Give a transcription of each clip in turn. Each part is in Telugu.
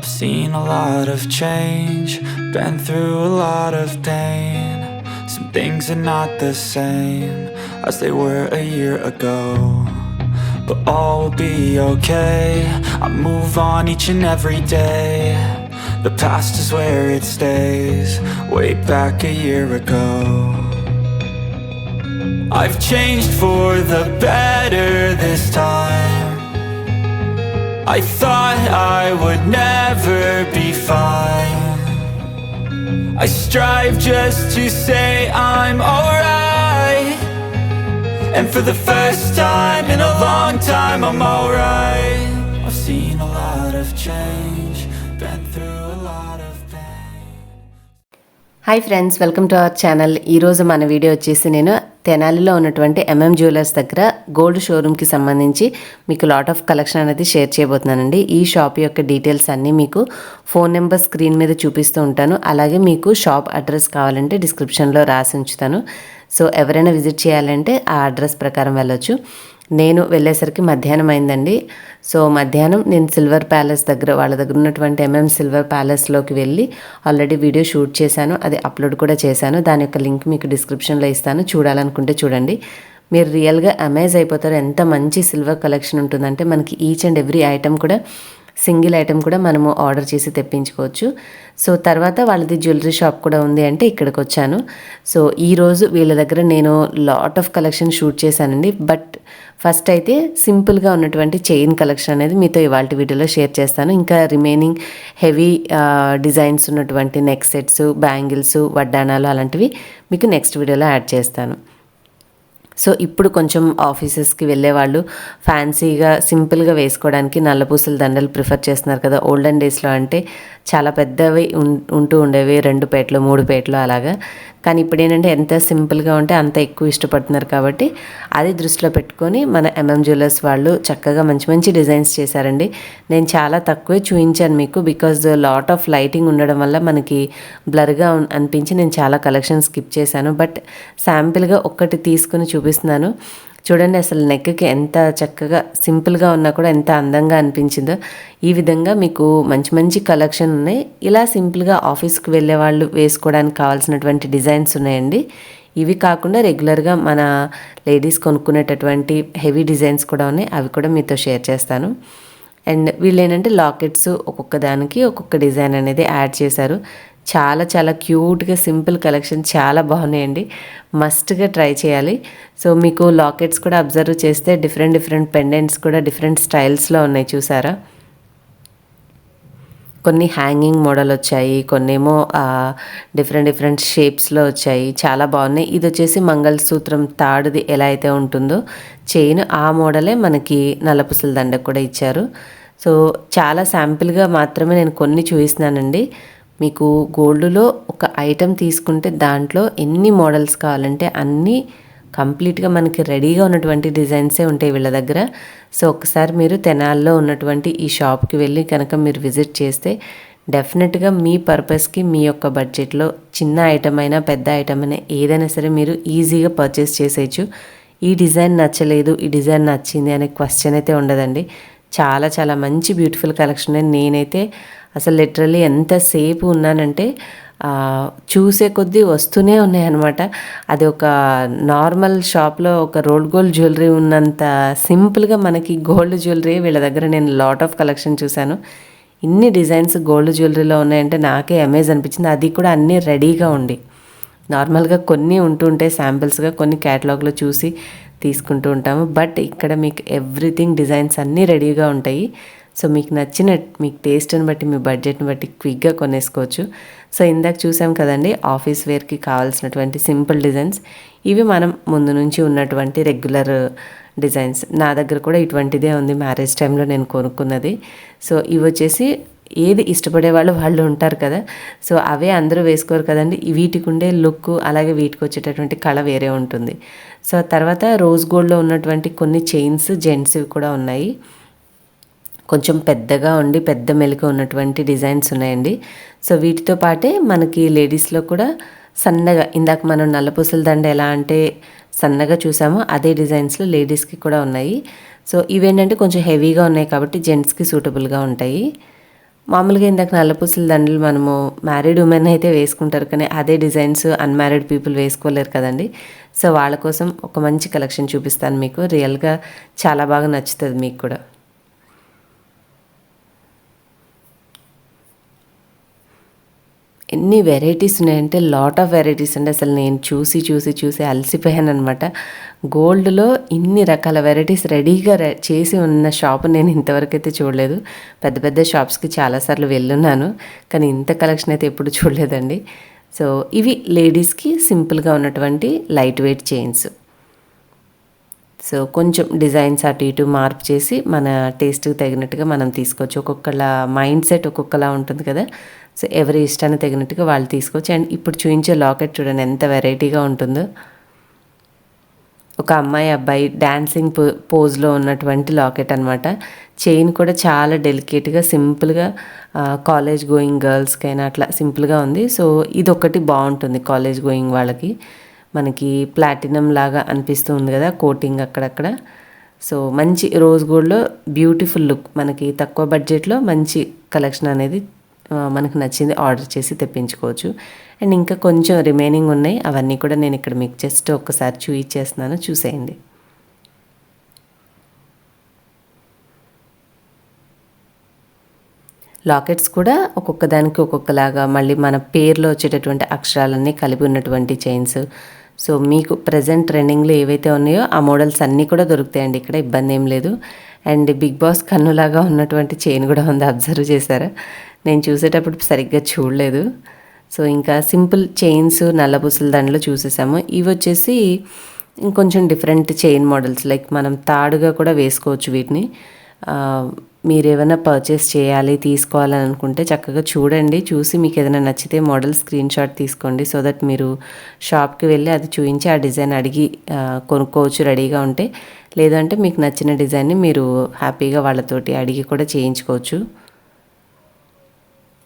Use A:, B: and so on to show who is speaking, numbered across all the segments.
A: I've seen a lot of change, been through a lot of pain. Some things are not the same as they were a year ago, but all will be okay. I move on each and every day. The past is where it stays, way back a year ago. I've changed for the better this time. I thought I would never be fine. I strive just to say I'm alright, and for the first time in a long time I'm alright. I've seen a lot of change, been through a lot of pain.
B: Hi friends, welcome to our channel. ఈరోజు మన వీడియో వచ్చేసి నేను తెనాలిలో ఉన్నటువంటి M.M Jewellers దగ్గర గోల్డ్ షోరూమ్కి సంబంధించి మీకు లాట్ ఆఫ్ కలెక్షన్ అనేది షేర్ చేయబోతున్నానండి. ఈ షాప్ యొక్క డీటెయిల్స్ అన్నీ మీకు ఫోన్ నెంబర్ స్క్రీన్ మీద చూపిస్తూ ఉంటాను. అలాగే మీకు షాప్ అడ్రస్ కావాలంటే డిస్క్రిప్షన్లో రాసి ఉంచుతాను. సో ఎవరైనా విజిట్ చేయాలంటే ఆ అడ్రస్ ప్రకారం వెళ్ళొచ్చు. నేను వెళ్ళేసరికి మధ్యాహ్నం అయిందండి. సో మధ్యాహ్నం నేను సిల్వర్ ప్యాలెస్ దగ్గర వాళ్ళ దగ్గర ఉన్నటువంటి MM సిల్వర్ ప్యాలెస్లోకి వెళ్ళి ఆల్రెడీ వీడియో షూట్ చేశాను, అది అప్లోడ్ కూడా చేశాను. దాని యొక్క లింక్ మీకు డిస్క్రిప్షన్లో ఇస్తాను, చూడాలనుకుంటే చూడండి. మీరు రియల్గా అమేజ్ అయిపోతారు. ఎంత మంచి సిల్వర్ కలెక్షన్ ఉంటుందంటే మనకి ఈచ్ అండ్ ఎవ్రీ ఐటమ్ కూడా సింగిల్ ఐటమ్ కూడా మనము ఆర్డర్ చేసి తెప్పించుకోవచ్చు. సో తర్వాత వాళ్ళది జ్యువెలరీ షాప్ కూడా ఉంది అంటే ఇక్కడికి వచ్చాను. సో ఈరోజు వీళ్ళ దగ్గర నేను లాట్ ఆఫ్ కలెక్షన్ షూట్ చేశానండి. బట్ ఫస్ట్ అయితే సింపుల్గా ఉన్నటువంటి చైన్ కలెక్షన్ అనేది మీతో ఇవాళ వీడియోలో షేర్ చేస్తాను. ఇంకా రిమైనింగ్ హెవీ డిజైన్స్ ఉన్నటువంటి నెక్ సెట్స్, బ్యాంగిల్స్, వడ్డానాలు అలాంటివి మీకు నెక్స్ట్ వీడియోలో యాడ్ చేస్తాను. సో ఇప్పుడు కొంచెం ఆఫీసెస్కి వెళ్ళేవాళ్ళు ఫ్యాన్సీగా సింపుల్గా వేసుకోవడానికి నల్లపూసల దండలు ప్రిఫర్ చేస్తున్నారు కదా. ఓల్డెన్ డేస్లో అంటే చాలా పెద్దవి ఉంటూ ఉండేవి, 2 పేటలు 3 పేటలు అలాగా. కానీ ఇప్పుడు ఏంటంటే ఎంత సింపుల్గా ఉంటే అంత ఎక్కువ ఇష్టపడుతున్నారు. కాబట్టి అది దృష్టిలో పెట్టుకొని మన MM Jewellers వాళ్ళు చక్కగా మంచి మంచి డిజైన్స్ చేశారండి. నేను చాలా తక్కువే చూపించాను మీకు, బికాజ్ లాట్ ఆఫ్ లైటింగ్ ఉండడం వల్ల మనకి బ్లర్గా అనిపించి నేను చాలా కలెక్షన్ స్కిప్ చేశాను. బట్ శాంపిల్గా ఒక్కటి తీసుకుని చూపిస్తున్నాను. చూడండి అసలు నెక్కి ఎంత చక్కగా సింపుల్గా ఉన్నా కూడా ఎంత అందంగా అనిపించిందో. ఈ విధంగా మీకు మంచి మంచి కలెక్షన్ ఉన్నాయి. ఇలా సింపుల్గా ఆఫీస్కి వెళ్ళే వాళ్ళు వేసుకోవడానికి కావాల్సినటువంటి డిజైన్స్ ఉన్నాయండి. ఇవి కాకుండా రెగ్యులర్గా మన లేడీస్ కొనుక్కునేటటువంటి హెవీ డిజైన్స్ కూడా ఉన్నాయి, అవి కూడా మీతో షేర్ చేస్తాను. అండ్ వీళ్ళు ఏంటంటే లాకెట్స్ ఒక్కొక్క దానికి ఒక్కొక్క డిజైన్ అనేది యాడ్ చేశారు. చాలా చాలా క్యూట్గా సింపుల్ కలెక్షన్ చాలా బాగున్నాయండి, మస్ట్గా ట్రై చేయాలి. సో మీకు లాకెట్స్ కూడా అబ్జర్వ్ చేస్తే డిఫరెంట్ పెండెంట్స్ కూడా డిఫరెంట్ స్టైల్స్లో ఉన్నాయి, చూసారా. కొన్ని హ్యాంగింగ్ మోడల్ వచ్చాయి, కొన్నేమో డిఫరెంట్ షేప్స్లో వచ్చాయి, చాలా బాగున్నాయి. ఇది వచ్చేసి మంగళసూత్రం తాడుది ఎలా అయితే ఉంటుందో చైన్, ఆ మోడలే మనకి నల్లపూసల దండ కూడా ఇచ్చారు. సో చాలా శాంపిల్గా మాత్రమే నేను కొన్ని చూపిస్తున్నానండి. మీకు గోల్డ్లో ఒక ఐటెం తీసుకుంటే దాంట్లో ఎన్ని మోడల్స్ కావాలంటే అన్నీ కంప్లీట్గా మనకి రెడీగా ఉన్నటువంటి డిజైన్సే ఉంటాయి వీళ్ళ దగ్గర. సో ఒకసారి మీరు తెనాల్లో ఉన్నటువంటి ఈ షాప్కి వెళ్ళి కనుక మీరు విజిట్ చేస్తే డెఫినెట్గా మీ పర్పస్కి మీ యొక్క బడ్జెట్లో చిన్న ఐటమ్ అయినా పెద్ద ఐటమ్ అయినా ఏదైనా సరే మీరు ఈజీగా పర్చేస్ చేసేయచ్చు. ఈ డిజైన్ నచ్చలేదు, ఈ డిజైన్ నచ్చింది అనే క్వశ్చన్ అయితే ఉండదండి. చాలా చాలా మంచి బ్యూటిఫుల్ కలెక్షన్. నేనైతే అసలు లిటరల్లీ ఎంతసేపు ఉన్నానంటే చూసే కొద్దీ వస్తూనే ఉన్నాయన్నమాట. అది ఒక నార్మల్ షాప్లో ఒక రోల్డ్ గోల్డ్ జ్యువెలరీ ఉన్నంత సింపుల్గా మనకి గోల్డ్ జ్యువెలరీ వీళ్ళ దగ్గర నేను లాట్ ఆఫ్ కలెక్షన్ చూశాను. ఇన్ని డిజైన్స్ గోల్డ్ జ్యువెలరీలో ఉన్నాయంటే నాకే అమేజ్ అనిపించింది. అది కూడా అన్నీ రెడీగా ఉండి. నార్మల్గా కొన్ని ఉంటుంటే శాంపిల్స్గా కొన్ని క్యాటలాగ్లో చూసి తీసుకుంటూ ఉంటాము. బట్ ఇక్కడ మీకు ఎవ్రీథింగ్ డిజైన్స్ అన్నీ రెడీగా ఉంటాయి. సో మీకు నచ్చిన మీకు టేస్ట్ని బట్టి మీ బడ్జెట్ని బట్టి క్విక్గా కొనేసుకోవచ్చు. సో ఇందాక చూసాం కదండి ఆఫీస్ వేర్కి కావాల్సినటువంటి సింపుల్ డిజైన్స్. ఇవి మనం ముందు నుంచి ఉన్నటువంటి రెగ్యులర్ డిజైన్స్. నా దగ్గర కూడా ఇటువంటిదే ఉంది, మ్యారేజ్ టైంలో నేను కొనుక్కున్నది. సో ఇవి వచ్చేసి ఏది ఇష్టపడే వాళ్ళు ఉంటారు కదా. సో అవే అందరూ వేసుకోరు కదండి. వీటికి ఉండే లుక్ అలాగే వీటికి వచ్చేటటువంటి కళ వేరే ఉంటుంది. సో తర్వాత రోజ్ గోల్డ్లో ఉన్నటువంటి కొన్ని చైన్స్ జెంట్స్వి కూడా ఉన్నాయి. కొంచెం పెద్దగా ఉండి పెద్ద మెలిక ఉన్నటువంటి డిజైన్స్ ఉన్నాయండి. సో వీటితో పాటే మనకి లేడీస్లో కూడా సన్నగా ఇందాక మనం నల్లపూసల దండ ఎలా అంటే సన్నగా చూసామో అదే డిజైన్స్లో లేడీస్కి కూడా ఉన్నాయి. సో ఇవేంటంటే కొంచెం హెవీగా ఉన్నాయి కాబట్టి జెంట్స్కి సూటబుల్గా ఉంటాయి. మామూలుగా ఇందాక నల్లపూసల దండలు మనము మ్యారీడ్ ఉమెన్ అయితే వేసుకుంటారు, కానీ అదే డిజైన్స్ అన్మ్యారీడ్ పీపుల్ వేసుకోలేరు కదండి. సో వాళ్ళ కోసం ఒక మంచి కలెక్షన్ చూపిస్తాను మీకు. రియల్గా చాలా బాగా నచ్చుతుంది మీకు కూడా. ఎన్ని వెరైటీస్ ఉన్నాయంటే లాట్ ఆఫ్ వెరైటీస్ అండి. అసలు నేను చూసి అలసిపోయాను అనమాట. గోల్డ్లో ఇన్ని రకాల వెరైటీస్ రెడీగా చేసి ఉన్న షాప్ నేను ఇంతవరకు అయితే చూడలేదు. పెద్ద పెద్ద షాప్స్కి చాలాసార్లు వెళ్ళున్నాను, కానీ ఇంత కలెక్షన్ అయితే ఎప్పుడు చూడలేదండి. సో ఇవి లేడీస్కి సింపుల్గా ఉన్నటువంటి లైట్ వెయిట్ చైన్స్. సో కొంచెం డిజైన్స్ అటు ఇటు మార్పు చేసి మన టేస్ట్కి తగినట్టుగా మనం తీసుకోవచ్చు. ఒక్కొక్కళ్ళ మైండ్ సెట్ ఒక్కొక్కలా ఉంటుంది కదా. సో ఎవరి ఇష్టాన్ని తగినట్టుగా వాళ్ళు తీసుకోవచ్చు. అండ్ ఇప్పుడు చూపించే లాకెట్ చూడండి ఎంత వెరైటీగా ఉంటుందో. ఒక అమ్మాయి అబ్బాయి డాన్సింగ్ పోజ్లో ఉన్నటువంటి లాకెట్ అనమాట. చైన్ కూడా చాలా డెలికేట్గా సింపుల్గా కాలేజ్ గోయింగ్ గర్ల్స్కైనా అట్లా సింపుల్గా ఉంది. సో ఇది ఒకటి బాగుంటుంది కాలేజ్ గోయింగ్ వాళ్ళకి. మనకి ప్లాటినం లాగా అనిపిస్తూ ఉంది కదా కోటింగ్ అక్కడక్కడ. సో మంచి రోజ్ గోల్డ్లో బ్యూటిఫుల్ లుక్, మనకి తక్కువ బడ్జెట్లో మంచి కలెక్షన్ అనేది మనకు నచ్చింది ఆర్డర్ చేసి తెప్పించుకోవచ్చు. అండ్ ఇంకా కొంచెం రిమైనింగ్ ఉన్నాయి, అవన్నీ కూడా నేను ఇక్కడ మీకు జస్ట్ ఒక్కసారి చూపించేస్తున్నాను, చూసేయండి. లాకెట్స్ కూడా ఒక్కొక్క దానికి ఒక్కొక్కలాగా మళ్ళీ మన పేర్లో వచ్చేటటువంటి అక్షరాలన్నీ కలిపి ఉన్నటువంటి చైన్స్. సో మీకు ప్రజెంట్ ట్రెండింగ్లో ఏవైతే ఉన్నాయో ఆ మోడల్స్ అన్నీ కూడా దొరుకుతాయండి ఇక్కడ, ఇబ్బంది ఏం లేదు. అండ్ బిగ్ బాస్ కన్నులాగా ఉన్నటువంటి చైన్ కూడా ఉంది, అబ్జర్వ్ చేశారా? నేను చూసేటప్పుడు సరిగ్గా చూడలేదు. సో ఇంకా సింపుల్ చైన్స్ నల్లపూసల దండలు చూసేసాము. ఇవి వచ్చేసి ఇంకొంచెం డిఫరెంట్ చైన్ మోడల్స్, లైక్ మనం తాడుగా కూడా వేసుకోవచ్చు వీటిని. మీరు ఏమైనా పర్చేస్ చేయాలి తీసుకోవాలని అనుకుంటే చక్కగా చూడండి, చూసి మీకు ఏదైనా నచ్చితే మోడల్ స్క్రీన్ షాట్ తీసుకోండి. సో దట్ మీరు షాప్కి వెళ్ళి అది చూపించి ఆ డిజైన్ అడిగి కొనుక్కోవచ్చు రెడీగా ఉంటే. లేదంటే మీకు నచ్చిన డిజైన్ని మీరు హ్యాపీగా వాళ్ళతోటి అడిగి కూడా చేయించుకోవచ్చు.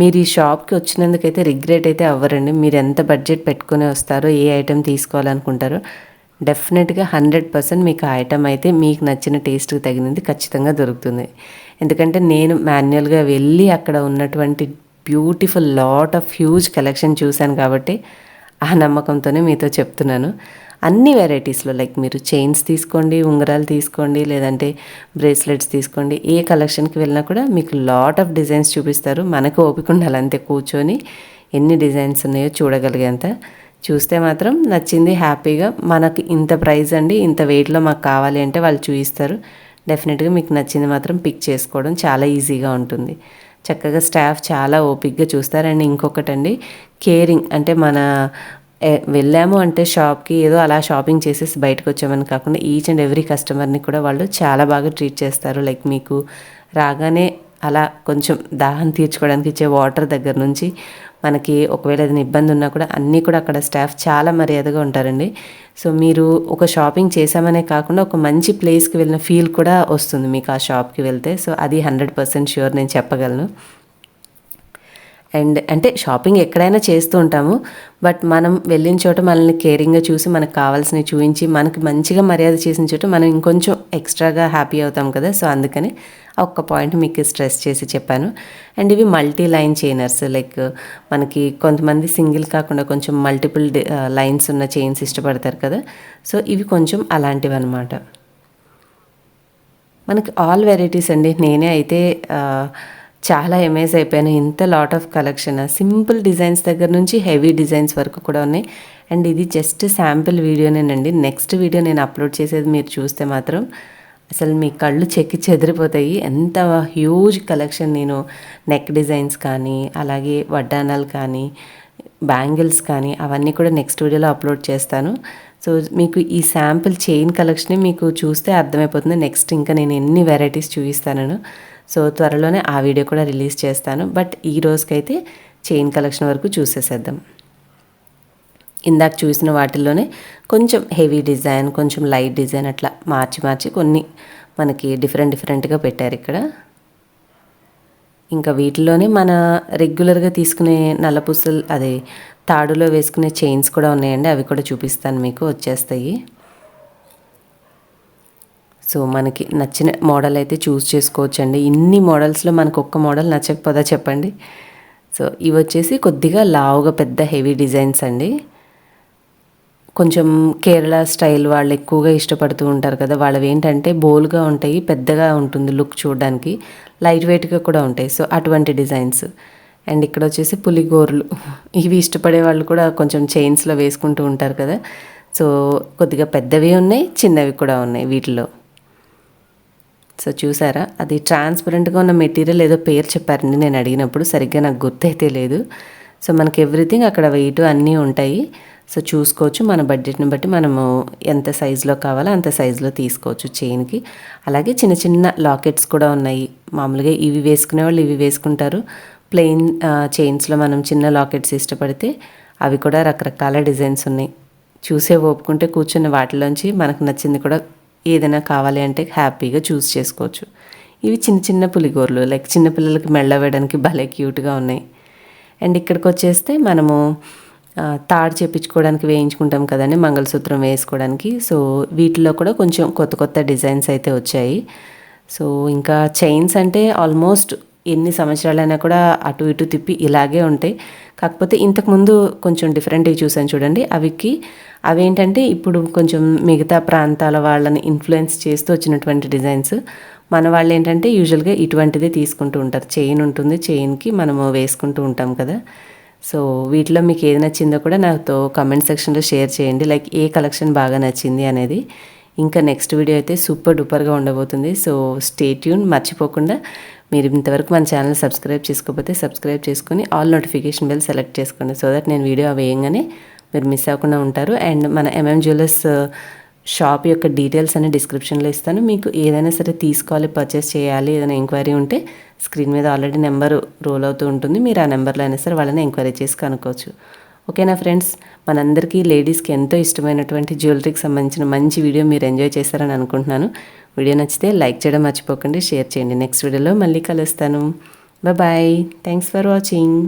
B: మీరు ఈ షాప్కి వచ్చినందుకైతే రిగ్రెట్ అయితే అవ్వరండి. మీరు ఎంత బడ్జెట్ పెట్టుకుని వస్తారో, ఏ ఐటెం తీసుకోవాలనుకుంటారో డెఫినెట్గా 100% మీకు ఆ ఐటమ్ అయితే మీకు నచ్చిన టేస్ట్కి తగినది ఖచ్చితంగా దొరుకుతుంది. ఎందుకంటే నేను మాన్యువల్గా వెళ్ళి అక్కడ ఉన్నటువంటి beautiful lot of huge collection చూశాను కాబట్టి ఆ నమ్మకంతోనే మీతో చెప్తున్నాను. అన్ని వెరైటీస్లో, లైక్ మీరు చైన్స్ తీసుకోండి, ఉంగరాలు తీసుకోండి, లేదంటే బ్రేస్లెట్స్ తీసుకోండి, ఏ కలెక్షన్కి వెళ్ళినా కూడా మీకు లాట్ ఆఫ్ డిజైన్స్ చూపిస్తారు. మనకు ఓపిక ఉండాలి అంతే, కూర్చొని ఎన్ని డిజైన్స్ ఉన్నాయో చూడగలిగేంత. చూస్తే మాత్రం నచ్చింది హ్యాపీగా మనకి ఇంత ప్రైస్ అండి, ఇంత వెయిట్లో మాకు కావాలి అంటే వాళ్ళు చూపిస్తారు. డెఫినెట్గా మీకు నచ్చింది మాత్రం పిక్ చేసుకోవడం చాలా ఈజీగా ఉంటుంది. చక్కగా స్టాఫ్ చాలా ఓపిక్గా చూస్తారు. అండ్ ఇంకొకటండి, కేరింగ్. అంటే మన వెళ్ళాము అంటే షాప్కి ఏదో అలా షాపింగ్ చేసేసి బయటకు వచ్చామని కాకుండా ఈచ్ అండ్ ఎవ్రీ కస్టమర్ని కూడా వాళ్ళు చాలా బాగా ట్రీట్ చేస్తారు. లైక్ మీకు రాగానే అలా కొంచెం దాహం తీర్చుకోవడానికి ఇచ్చే వాటర్ దగ్గర నుంచి మనకి ఒకవేళ ఏదైనా ఇబ్బంది ఉన్నా కూడా అన్నీ కూడా అక్కడ స్టాఫ్ చాలా మర్యాదగా ఉంటారండి. సో మీరు ఒక షాపింగ్ చేసామనే కాకుండా ఒక మంచి ప్లేస్కి వెళ్ళిన ఫీల్ కూడా వస్తుంది మీకు ఆ షాప్కి వెళ్తే. సో అది 100% ష్యూర్ నేను చెప్పగలను. అండ్ అంటే షాపింగ్ ఎక్కడైనా చేస్తూ ఉంటాము, బట్ మనం వెళ్ళిన చోట మనల్ని కేరింగ్గా చూసి మనకు కావాల్సినవి చూపించి మనకి మంచిగా మర్యాద చేసిన చోట మనం ఇంకొంచెం ఎక్స్ట్రాగా హ్యాపీ అవుతాం కదా. సో అందుకని ఒక్క పాయింట్ మీకు స్ట్రెస్ చేసి చెప్పాను. అండ్ ఇవి మల్టీ లైన్ చైనర్స్, లైక్ మనకి కొంతమంది సింగిల్ కాకుండా కొంచెం మల్టిపుల్ లైన్స్ ఉన్న చైన్స్ ఇష్టపడతారు కదా. సో ఇవి కొంచెం అలాంటివి అనమాట. మనకి ఆల్ వెరైటీస్ అండి. నేనే అయితే చాలా అమేజ్ అయిపోయాను, ఇంత lot of collection. Simple designs దగ్గర నుంచి హెవీ డిజైన్స్ వరకు కూడా ఉన్నాయి. అండ్ ఇది జస్ట్ శాంపిల్ వీడియోనేనండి. నెక్స్ట్ వీడియో నేను అప్లోడ్ చేసేది మీరు చూస్తే మాత్రం అసలు మీ కళ్ళు చెక్కి చెదిరిపోతాయి. ఎంత హ్యూజ్ కలెక్షన్. నేను నెక్ డిజైన్స్ కానీ, అలాగే వడ్డానాలు కానీ, బ్యాంగిల్స్ కానీ అవన్నీ కూడా నెక్స్ట్ వీడియోలో అప్లోడ్ చేస్తాను. సో మీకు ఈ శాంపిల్ చైన్ కలెక్షనే మీకు చూస్తే అర్థమైపోతుంది. నెక్స్ట్ ఇంకా నేను ఎన్ని వెరైటీస్ చూపిస్తాను. సో త్వరలోనే ఆ వీడియో కూడా రిలీజ్ చేస్తాను. బట్ ఈ రోజుకైతే చైన్ కలెక్షన్ వరకు చూసేసేద్దాం. ఇందాక చూసిన వాటిల్లోనే కొంచెం హెవీ డిజైన్, కొంచెం లైట్ డిజైన్ అట్లా మార్చి కొన్ని మనకి డిఫరెంట్గా పెట్టారు ఇక్కడ. ఇంకా వీటిలోనే మన రెగ్యులర్గా తీసుకునే నల్లపూసలు, అదే తాడులో వేసుకునే చైన్స్ కూడా ఉన్నాయండి. అవి కూడా చూపిస్తాను, మీకు వచ్చేస్తాయి. సో మనకి నచ్చిన మోడల్ అయితే చూస్ చేసుకోవచ్చండి. ఇన్ని మోడల్స్లో మనకు ఒక్క మోడల్ నచ్చకపోదా చెప్పండి. సో ఇవి వచ్చేసి కొద్దిగా లావుగా పెద్ద హెవీ డిజైన్స్ అండి. కొంచెం కేరళ స్టైల్ వాళ్ళు ఎక్కువగా ఇష్టపడుతూ ఉంటారు కదా, వాళ్ళవి ఏంటంటే బోల్గా ఉంటాయి, పెద్దగా ఉంటుంది లుక్ చూడడానికి, లైట్ వెయిట్గా కూడా ఉంటాయి. సో అటువంటి డిజైన్స్. అండ్ ఇక్కడ వచ్చేసి పులిగోర్లు, ఇవి ఇష్టపడే వాళ్ళు కూడా కొంచెం చైన్స్లో వేసుకుంటూ ఉంటారు కదా. సో కొద్దిగా పెద్దవి ఉన్నాయి, చిన్నవి కూడా ఉన్నాయి వీటిలో. సో చూసారా, అది ట్రాన్స్పరెంట్గా ఉన్న మెటీరియల్ ఏదో పేరు చెప్పారండి నేను అడిగినప్పుడు, సరిగ్గా నాకు గుర్తయితే లేదు. సో మనకి ఎవ్రీథింగ్ అక్కడ వెయిట్ అన్నీ ఉంటాయి. సో చూసుకోవచ్చు, మన బడ్జెట్ని బట్టి మనము ఎంత సైజులో కావాలో అంత సైజులో తీసుకోవచ్చు చైన్కి. అలాగే చిన్న చిన్న లాకెట్స్ కూడా ఉన్నాయి. మామూలుగా ఇవి వేసుకునే వాళ్ళు ఇవి వేసుకుంటారు. ప్లెయిన్ చైన్స్లో మనం చిన్న లాకెట్స్ ఇష్టపడితే అవి కూడా రకరకాల డిజైన్స్ ఉన్నాయి. చూసే ఒప్పుకుంటే కూర్చున్న వాటిలోంచి మనకు నచ్చింది కూడా ఏదైనా కావాలి అంటే హ్యాపీగా చూస్ చేసుకోవచ్చు. ఇవి చిన్న చిన్న పులిగోర్లు, లైక్ చిన్నపిల్లలకి మెళ్ళ వేయడానికి భలే క్యూట్గా ఉన్నాయి. అండ్ ఇక్కడికి వచ్చేస్తే మనము తాడు చేపించుకోవడానికి వేయించుకుంటాం కదండి, మంగళసూత్రం వేసుకోవడానికి. సో వీటిలో కూడా కొంచెం కొత్త కొత్త డిజైన్స్ అయితే వచ్చాయి. సో ఇంకా చైన్స్ అంటే ఆల్మోస్ట్ ఎన్ని సంవత్సరాలైనా కూడా అటు ఇటు తిప్పి ఇలాగే ఉంటాయి. కాకపోతే ఇంతకుముందు కొంచెం డిఫరెంట్గా చూసాను చూడండి, అవేంటంటే ఇప్పుడు కొంచెం మిగతా ప్రాంతాల వాళ్ళని ఇన్ఫ్లుయెన్స్ చేస్తూ వచ్చినటువంటి డిజైన్స్. మన వాళ్ళు ఏంటంటే యూజువల్గా ఇటువంటిదే తీసుకుంటూ ఉంటారు. చైన్ ఉంటుంది, చైన్కి మనము వేసుకుంటూ ఉంటాం కదా. సో వీటిలో మీకు ఏది నచ్చిందో కూడా నాతో కమెంట్ సెక్షన్లో షేర్ చేయండి, లైక్ ఏ కలెక్షన్ బాగా నచ్చింది అనేది. ఇంకా నెక్స్ట్ వీడియో అయితే సూపర్ డూపర్గా ఉండబోతుంది. So stay tune. మర్చిపోకుండా మీరు ఇంతవరకు మన ఛానల్ సబ్స్క్రైబ్ చేసుకోకపోతే సబ్స్క్రైబ్ చేసుకొని ఆల్ నోటిఫికేషన్ బెల్ సెలెక్ట్ చేసుకోండి. సో దట్ నేను వీడియో వేయంగానే మీరు మిస్ అవ్వకుండా ఉంటారు. అండ్ మన M.M Jewellers షాప్ యొక్క డీటెయిల్స్ అన్ని డిస్క్రిప్షన్లో ఇస్తాను. మీకు ఏదైనా సరే తీసుకోవాలి, పర్చేస్ చేయాలి, ఏదైనా ఎంక్వైరీ ఉంటే స్క్రీన్ మీద ఆల్రెడీ నెంబర్ రోల్ అవుతూ ఉంటుంది. మీరు ఆ నెంబర్లో అయినా సరే వాళ్ళని ఎంక్వైరీ చేసి కనుక్కోవచ్చు. ఓకేనా ఫ్రెండ్స్, మనందరికీ లేడీస్కి ఎంతో ఇష్టమైనటువంటి జ్యువెలరీకి సంబంధించిన మంచి వీడియో మీరు ఎంజాయ్ చేస్తారని అనుకుంటున్నాను. వీడియో నచ్చితే లైక్ చేయడం మర్చిపోకండి, షేర్ చేయండి. నెక్స్ట్ వీడియోలో మళ్ళీ కలుస్తాను. బాయ్. Thanks for watching.